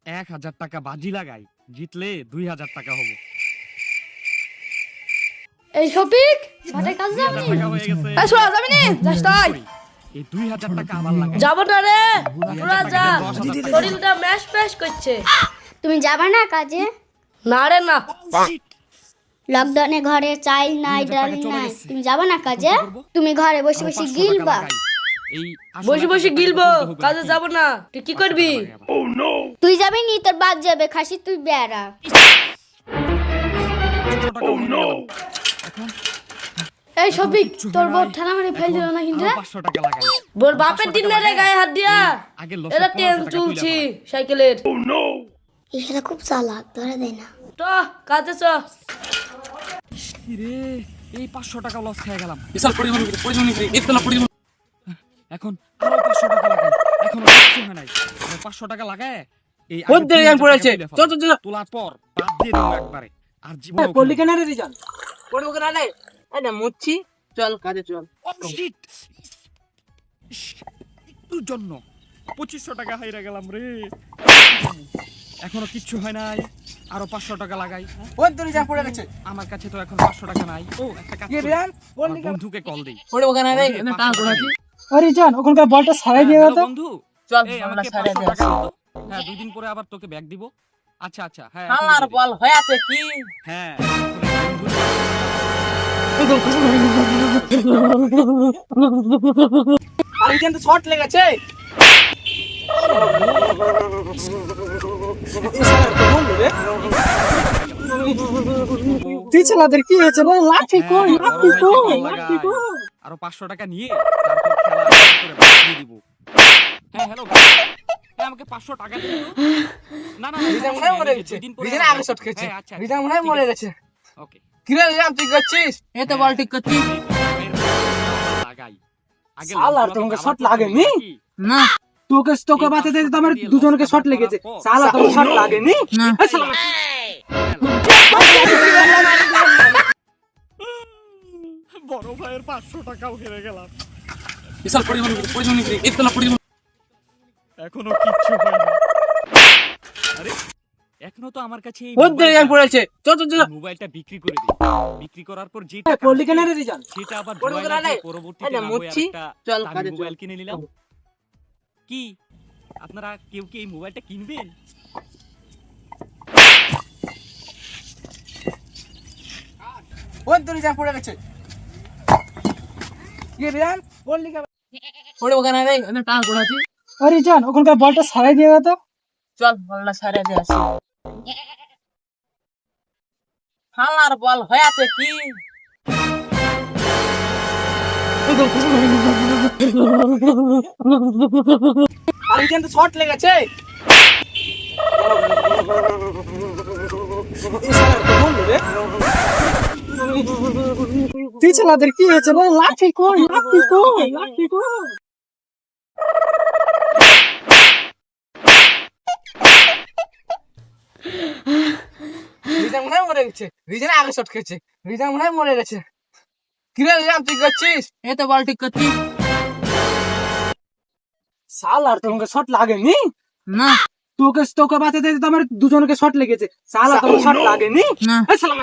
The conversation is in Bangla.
1000 টাকা বাজি লাগাই, জিতলে 2000 টাকা হবো। এই শফিক মাঠে কাজ যাবি? 2000 টাকা হয়ে গেছে। এই শোনা যাবি নি? যাস তাই। এই 2000 টাকা আবার লাগাই। যাব না রে, 2000 তোরা টাকা যা। দিয়ে 10,000 টাকা শরীরটা ম্যাশ ম্যাশ করছে। তুমি যাবা না কাজে? না রে না। লকডাউনে ঘরে চাল নাই, 2000 ডাল টাকা চলে নাই, গেছে। তুমি যাবা না কাজে? কি করবো? তুমি ঘরে বসে আরো বসে 500 টাকা গিলবা। লাগাই। এই আসলে বসে বসে 1000 টাকা গিলবো, তুলতে হবে কাজে নাকি? যাব না। তুই কি করবি? 500 টাকা লাগাই। তুই যাবি নি, তোর বাদ যাবে, খাসি তুই বেড়া। 500 টাকা হয়ে গেল। এখন এই শফিক কিচ্ছু তোর হয় বউ নাই। ঠেলা মারি ফেল দিল না কিন্তু আরো 500 টাকা লাগাই। বল বাপের দিন না রে গায়ে হাত দিয়া। আগে এরা 1500 ট্রেন টাকা চলছি তুলে সাইকেলের। এরা খুব চালাক, ধরে দেয় না। তো কাজে চ। রে এই 500 টাকা লস খেয়ে গেলাম। বিশাল পরিমাণ ইতলা পরিমাণ এখন আরো 500 টাকা লাগাই। এখন কিচ্ছু হয় নাই। আরো 500 টাকা লাগায় এই আগে ওদের 2000 জ্ঞান পড়েছে। টাকা তুলে চল, চল, চল। তোলার পর বাদ দিয়ে দেবো একবারে। আর জীবনে পড়লি কেন রে রিজান? পড়বো কেন রে? এই না মুচ্ছি, চল কাজে চল। একটুর জন্য 2500 টাকা হাইরা গেলাম রে। এখনো কিচ্ছু হয় নাই। আরো 500 টাকা লাগাই। ওদের রিজান পড়ে গেছে। আমার কাছে তো এখন 500 টাকা নাই। ও একটা কাজ কি করি, রিজান? আমার বন্ধুকে কল দেই। পড়বো কেন রে? বন্ধু, এনে 500 টাকা টাকা পড়াছি। দিই। আরে জান ওখানকার বলটা সারাই দিয়ে হ্যালো দাও তো। বন্ধু, চল এই আমরা আমাকে সারা 500 দিয়ে টাকা আসি। দিও তো। হ্যাঁ 2 দিন পরে আবার তোকে ব্যাগ দিব। আচ্ছা আচ্ছা, হ্যাঁ এখনই আমার দিয়ে দে। বল হয়ে আছে কি? হ্যাঁ আরে কিন্তু শর্ট লেগেছে। তুই ছেলেদের কি হয়েছে রে? লাঠি কই, হ্যাঁ, লাঠি বড় ভাইকে কই, কল লাঠি লাগাই। কই। আরো 500 টাকা নিয়ে তারপর খেলা করে ব্যাগ দিয়ে দিব। হ্যাঁ হ্যালো ভাই, হ্যাঁ আমাকে 500 টাকা দিন তো। না না রিজান সমস্যা মনে নেই, মরে আমি গেছে। 2 দিন পরে রিজান আবার আগে যাবো। শট খেয়েছে। হ্যাঁ, আচ্ছা, রিজান মনে ঠিক মরে আছে। গেছে। ওকে কি রে রিজান তুই করছিস? এই তো বল ঠিক করছিস। লাগাই আগে শালার তোমাকে শট লাগেনি? না তোকে বাঁচাতে তো আমার দুজনকে শট লেগেছে। শালা তোমার শট লাগেনি? না এই শালা, বড় ভাইয়ের 500 টাকাও হেরে গেলাম। বিশাল পরিমাণ ইতলা পরিমাণ এখনো কিচ্ছু হয়নি। আরে এখনো তো আমার কাছে এই ওদের জ্ঞান পড়েছে। চল, চল, চল। মোবাইলটা বিক্রি করে দিই। বিক্রি করার পর যেটা পড়লি কেন কাজ রে রিজান? সেটা আবার পড়বো জোড়ায় কেন লাগিয়ে রে? পরবর্তীতে এই না না হয় মুচ্ছি, আরেকটা চল দামি কাজে চল। মোবাইল কিনে নিলাম। কি আপনারা কেউ কি এই মোবাইলটা কিনবেন? ওদের জ্ঞান পড়ে গেছে। কি রিজান? বললি কেন? পড়বো কেন রে? এনে টাকা পড়াছি। আরে জান ওখানকার বলটা সারাই দিয়ে দাও তো। চল বলটা সারা দিয়ে আসি। হালার বল হয়ে আছে কি? আরে কিন্তু শর্ট লেগেছে। তুই ছেলেদের কি হয়েছে রে? লাঠি কই, লাঠি কই, লাঠি কই। রিজান মনে হয় মরে গেছে। রিজান আগে শট খেয়েছে। রিজান মনে হয় মরে গেছে। কি রে রিজান তুই করছিস? এই তো বল ঠিক করছিস। শালার তোমাকে শট লাগেনি? না তোকে বাঁচাতে তো আমার দুজনকে শট লেগেছে। শালা তোমার শট লাগেনি? না এই শালা